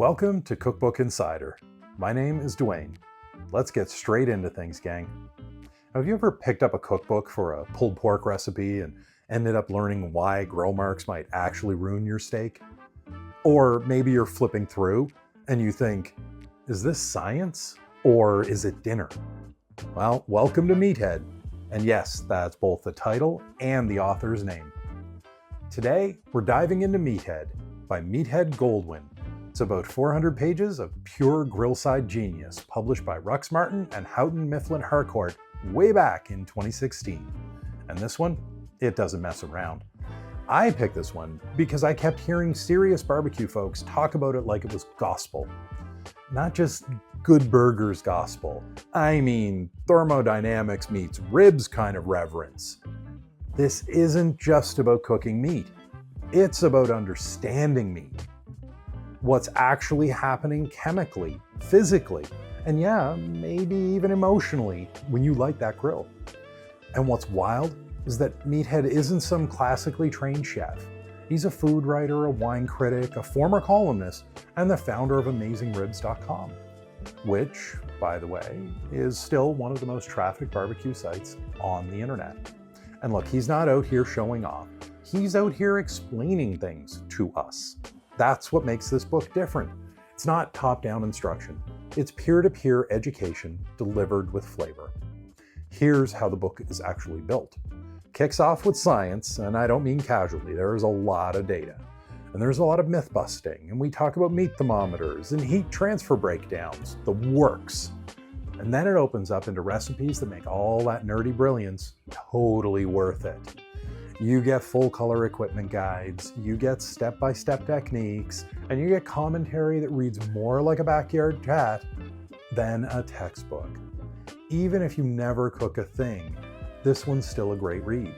Welcome to Cookbook Insider. My name is Dwayne. Let's get straight into things, gang. Have you ever picked up a cookbook for a pulled pork recipe and ended up learning why grill marks might actually ruin your steak? Or maybe you're flipping through and you think, is this science or is it dinner? Well, welcome to Meathead. And yes, that's both the title and the author's name. Today, we're diving into Meathead by Meathead Goldwyn. It's about 400 pages of pure grillside genius, published by Rux Martin and Houghton Mifflin Harcourt way back in 2016. And this one, it doesn't mess around. I picked this one because I kept hearing serious barbecue folks talk about it like it was gospel. Not just Good Burgers gospel. I mean, thermodynamics meets ribs kind of reverence. This isn't just about cooking meat. It's about understanding meat. What's actually happening chemically, physically, and yeah, maybe even emotionally when you light that grill. And what's wild is that Meathead isn't some classically trained chef. He's a food writer, a wine critic, a former columnist, and the founder of AmazingRibs.com, which, by the way, is still one of the most trafficked barbecue sites on the internet. And look, he's not out here showing off. He's out here explaining things to us. That's what makes this book different. It's not top-down instruction. It's peer-to-peer education delivered with flavor. Here's how the book is actually built. Kicks off with science, and I don't mean casually. There's a lot of data. And there's a lot of myth busting, and we talk about meat thermometers and heat transfer breakdowns, the works. And then it opens up into recipes that make all that nerdy brilliance totally worth it. You get full color equipment guides, you get step-by-step techniques, and you get commentary that reads more like a backyard chat than a textbook. Even if you never cook a thing, this one's still a great read.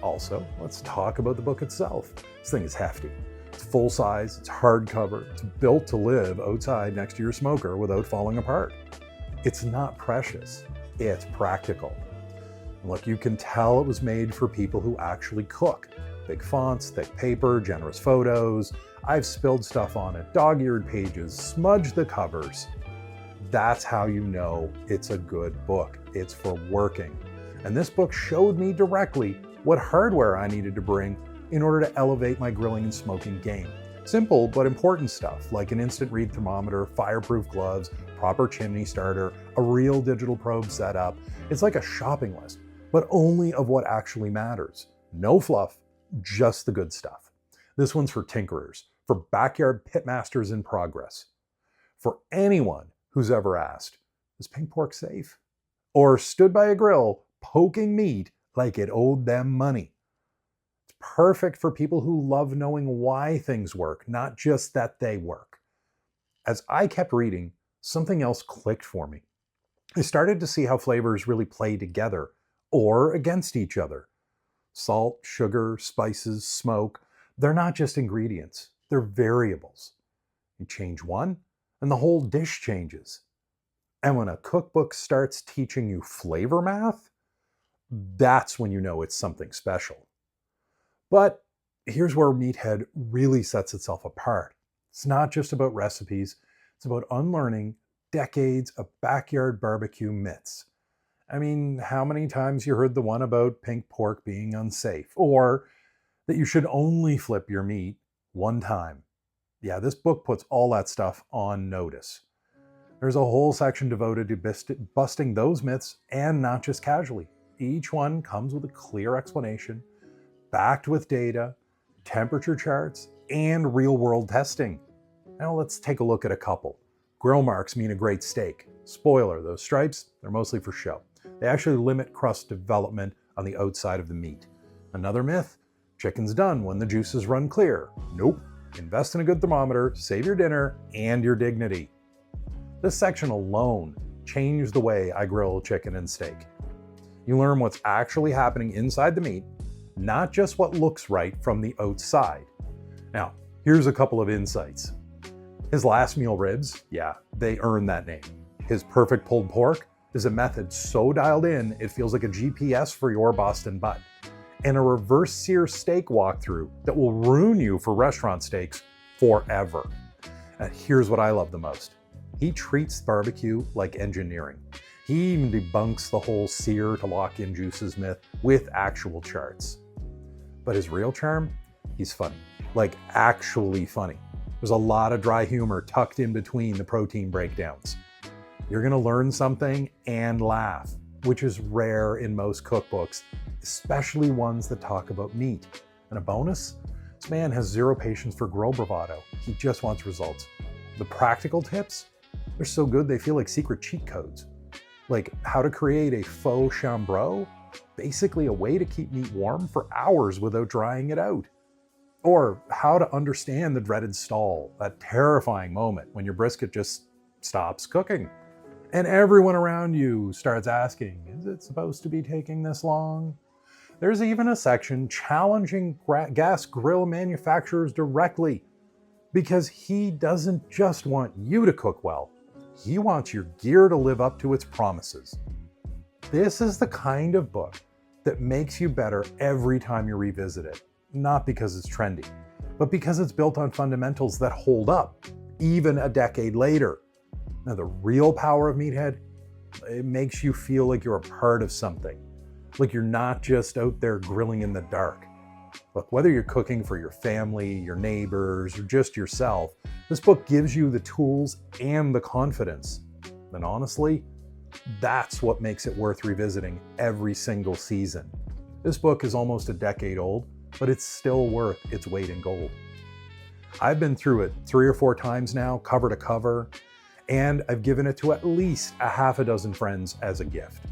Also, let's talk about the book itself. This thing is hefty. It's full size, it's hardcover, it's built to live outside next to your smoker without falling apart. It's not precious, it's practical. Look, you can tell it was made for people who actually cook. Big fonts, thick paper, generous photos. I've spilled stuff on it, dog-eared pages, smudged the covers. That's how you know it's a good book. It's for working. And this book showed me directly what hardware I needed to bring in order to elevate my grilling and smoking game. Simple but important stuff like an instant read thermometer, fireproof gloves, proper chimney starter, a real digital probe setup. It's like a shopping list, but only of what actually matters. No fluff, just the good stuff. This one's for tinkerers, for backyard pitmasters in progress. For anyone who's ever asked, is pink pork safe? Or stood by a grill poking meat like it owed them money. It's perfect for people who love knowing why things work, not just that they work. As I kept reading, something else clicked for me. I started to see how flavors really play together or against each other. Salt, sugar, spices, smoke, they're not just ingredients, they're variables. You change one, and the whole dish changes. And when a cookbook starts teaching you flavor math, that's when you know it's something special. But here's where Meathead really sets itself apart. It's not just about recipes, it's about unlearning decades of backyard barbecue myths. I mean, how many times you heard the one about pink pork being unsafe, or that you should only flip your meat one time? Yeah, this book puts all that stuff on notice. There's a whole section devoted to busting those myths, and not just casually. Each one comes with a clear explanation, backed with data, temperature charts, and real-world testing. Now let's take a look at a couple. Grill marks mean a great steak. Spoiler, those stripes, they're mostly for show. They actually limit crust development on the outside of the meat. Another myth, chicken's done when the juices run clear. Nope. Invest in a good thermometer, save your dinner and your dignity. This section alone changed the way I grill chicken and steak. You learn what's actually happening inside the meat, not just what looks right from the outside. Now, here's a couple of insights. His last meal ribs, yeah, they earned that name. His perfect pulled pork is a method so dialed in, it feels like a GPS for your Boston butt. And a reverse sear steak walkthrough that will ruin you for restaurant steaks forever. And here's what I love the most. He treats barbecue like engineering. He even debunks the whole sear to lock in juices myth with actual charts. But his real charm? He's funny. Like, actually funny. There's a lot of dry humor tucked in between the protein breakdowns. You're gonna learn something and laugh, which is rare in most cookbooks, especially ones that talk about meat. And a bonus? This man has zero patience for grill bravado. He just wants results. The practical tips? They're so good they feel like secret cheat codes. Like how to create a faux chambreau, basically a way to keep meat warm for hours without drying it out. Or how to understand the dreaded stall, that terrifying moment when your brisket just stops cooking. And everyone around you starts asking, is it supposed to be taking this long? There's even a section challenging gas grill manufacturers directly, because he doesn't just want you to cook well, he wants your gear to live up to its promises. This is the kind of book that makes you better every time you revisit it, not because it's trendy, but because it's built on fundamentals that hold up, even a decade later. Now, the real power of Meathead, it makes you feel like you're a part of something, like you're not just out there grilling in the dark. Look, whether you're cooking for your family, your neighbors, or just yourself, this book gives you the tools and the confidence. And honestly, that's what makes it worth revisiting every single season. This book is almost a decade old, but it's still worth its weight in gold. I've been through it 3 or 4 times now, cover to cover, and I've given it to at least a half a dozen friends as a gift.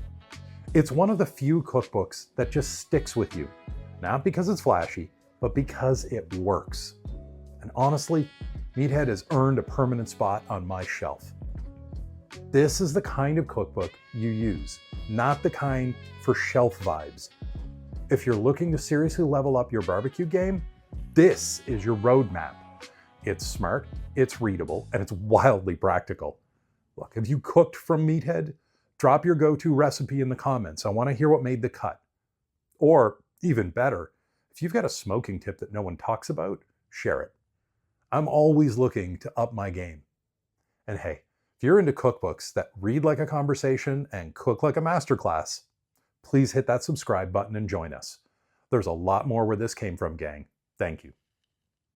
It's one of the few cookbooks that just sticks with you, not because it's flashy, but because it works. And honestly, Meathead has earned a permanent spot on my shelf. This is the kind of cookbook you use, not the kind for shelf vibes. If you're looking to seriously level up your barbecue game, this is your roadmap. It's smart, it's readable, and it's wildly practical. Look, have you cooked from Meathead? Drop your go-to recipe in the comments. I want to hear what made the cut. Or, even better, if you've got a smoking tip that no one talks about, share it. I'm always looking to up my game. And hey, if you're into cookbooks that read like a conversation and cook like a masterclass, please hit that subscribe button and join us. There's a lot more where this came from, gang. Thank you.